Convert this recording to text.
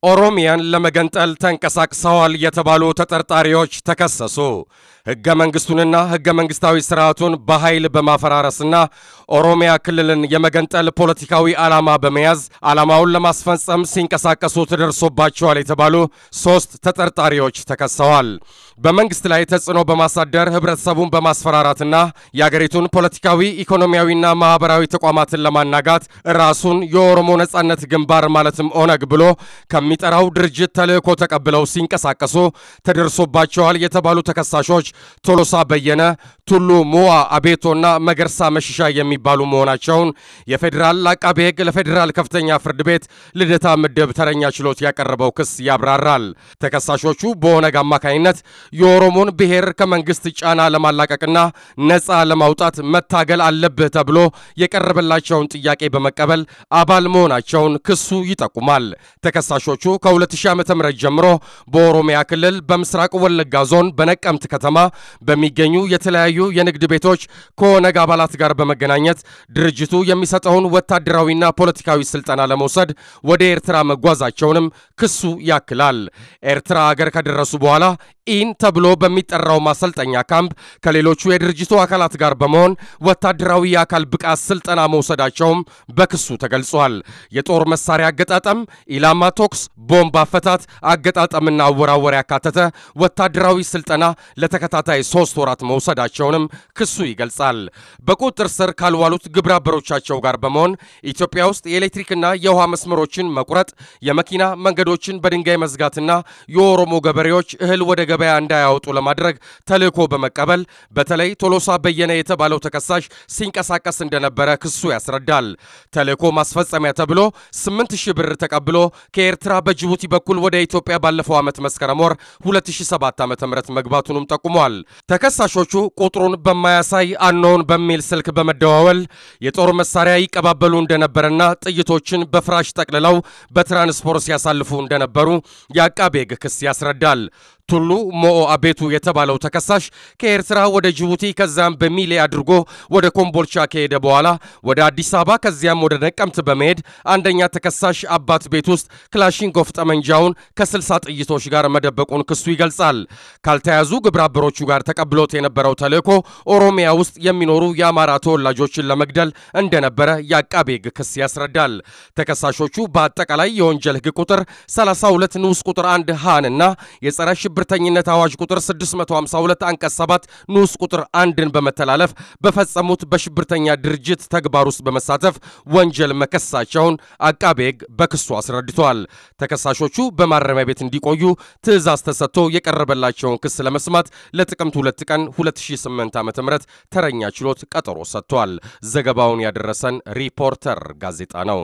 ኦሮሚያን ለመገንጠል ተንቀሳቅሰዋል የተባሉ ተጠርጣሪዎች ተከሰሱ። ሕገ መንግስቱንና ሕገ መንግስታዊ ስርዓቱን በኃይል በማፈራረስና ኦሮሚያ ክልልን የመገንጠል ፖለቲካዊ ዓላማ በመያዝ ዓላማውን ለማስፈጸም ሲንቀሳቀሱ ተደርሶባቸዋል የተባሉ 3 ተጠርጣሪዎች ተከሰዋል። በመንግስት ላይ ተጽዕኖ በማሳደር ህብረተሰቡን በማስፈራራትና የአገሪቱን ፖለቲካዊ ኢኮኖሚያዊና ማህበራዊ ተቋማትን ለማናጋት ራሱን የኦሮሞ ነጻነት ግንባር ማለትም ኦነግ ብሎ ከሚጠራው ድርጅት ተልእኮ ተቀብለው ሲንቀሳቀሱ ተደርሶባቸዋል የተባሉ ተከሳሾች ቶሎሳ በየነ፣ ቱሉ ሙዋ አቤቶና መገርሳ መሽሻ የሚባሉ መሆናቸውን የፌደራል አቃቤ ሕግ ለፌደራል ከፍተኛ ፍርድ ቤት ልደታ ምድብ ተረኛ ችሎት ያቀረበው ክስ ያብራራል። ተከሳሾቹ በኦነግ አማካይነት የኦሮሞን ብሔር ከመንግስት ጫና ለማላቀቅና ነፃ ለማውጣት መታገል አለብህ ተብሎ የቀረበላቸውን ጥያቄ በመቀበል አባል መሆናቸውን ክሱ ይጠቁማል። ተከሳሾቹ ከ2000 ዓ.ም ጀምሮ በኦሮሚያ ክልል በምስራቅ ወለጋ ዞን በነቀምት ከተማ በሚገኙ የተለያዩ የንግድ ቤቶች ከኦነግ አባላት ጋር በመገናኘት ድርጅቱ የሚሰጠውን ወታደራዊና ፖለቲካዊ ስልጠና ለመውሰድ ወደ ኤርትራ መጓዛቸውንም ክሱ ያክላል። ኤርትራ ሀገር ከደረሱ በኋላ ኢን ተብሎ በሚጠራው ማሰልጠኛ ካምፕ ከሌሎቹ የድርጅቱ አካላት ጋር በመሆን ወታደራዊ የአካል ብቃት ስልጠና መውሰዳቸውም በክሱ ተገልጿል። የጦር መሳሪያ አገጣጠም፣ ኢላማ ቶክስ፣ ቦምብ አፈታት፣ አገጣጠምና አወራወር ያካተተ ወታደራዊ ስልጠና ለተከታታይ 3 ወራት መውሰዳቸውንም ክሱ ይገልጻል። በቁጥጥር ስር ካልዋሉት ግብረ አበሮቻቸው ጋር በመሆን ኢትዮጵያ ውስጥ የኤሌክትሪክና የውሃ መስመሮችን መቁረጥ፣ የመኪና መንገዶችን በድንጋይ መዝጋትና የኦሮሞ ገበሬዎች እህል ወደ ገበያ እንዳያወጡ ለማድረግ ተልእኮ በመቀበል በተለይ ቶሎሳ በየነ የተባለው ተከሳሽ ሲንቀሳቀስ እንደነበረ ክሱ ያስረዳል። ተልእኮ ማስፈጸሚያ ተብሎ 8000 ብር ተቀብሎ ከኤርትራ በጅቡቲ በኩል ወደ ኢትዮጵያ ባለፈው ዓመት መስከረም ወር 2007 ዓ.ም መግባቱንም ጠቁሟል። ተከሳሾቹ ቁጥሩን በማያሳይ አኖን በሚል ስልክ በመደዋወል የጦር መሳሪያ ይቀባበሉ እንደነበረና ጥይቶችን በፍራሽ ጠቅልለው በትራንስፖርት ሲያሳልፉ እንደነበሩ የአቃቤ ሕግ ክስ ያስረዳል። ቱሉ ሞኦ አቤቱ የተባለው ተከሳሽ ከኤርትራ ወደ ጅቡቲ ከዛም በሚሌ አድርጎ ወደ ኮምቦልቻ ከሄደ በኋላ ወደ አዲስ አበባ ከዚያም ወደ ነቀምት በመሄድ አንደኛ ተከሳሽ አባት ቤት ውስጥ ክላሽንኮቭ ጠመንጃውን ከ60 ጥይቶች ጋር መደበቁን ክሱ ይገልጻል። ካልተያዙ ግብረ አበሮቹ ጋር ተቀብሎት የነበረው ተልእኮ ኦሮሚያ ውስጥ የሚኖሩ የአማራ ተወላጆችን ለመግደል እንደነበረ የአቃቤ ሕግ ክስ ያስረዳል። ተከሳሾቹ በአጠቃላይ የወንጀል ሕግ ቁጥር 32 ንዑስ ቁጥር 1 ሃንና የጸረ ሽብርተኝነት አዋጅ ቁጥር 652 አንቀጽ 7 ንዑስ ቁጥር 1ን በመተላለፍ በፈጸሙት በሽብርተኛ ድርጅት ተግባር ውስጥ በመሳተፍ ወንጀል መከሰሳቸውን አቃቤ ሕግ በክሱ አስረድቷል። ተከሳሾቹ በማረሚያ ቤት እንዲቆዩ ትዕዛዝ ተሰጥቶ የቀረበላቸውን ክስ ለመስማት ለጥቅምት 2 ቀን 2008 ዓ.ም ተረኛ ችሎት ቀጠሮ ሰጥቷል። ዘገባውን ያደረሰን ሪፖርተር ጋዜጣ ነው።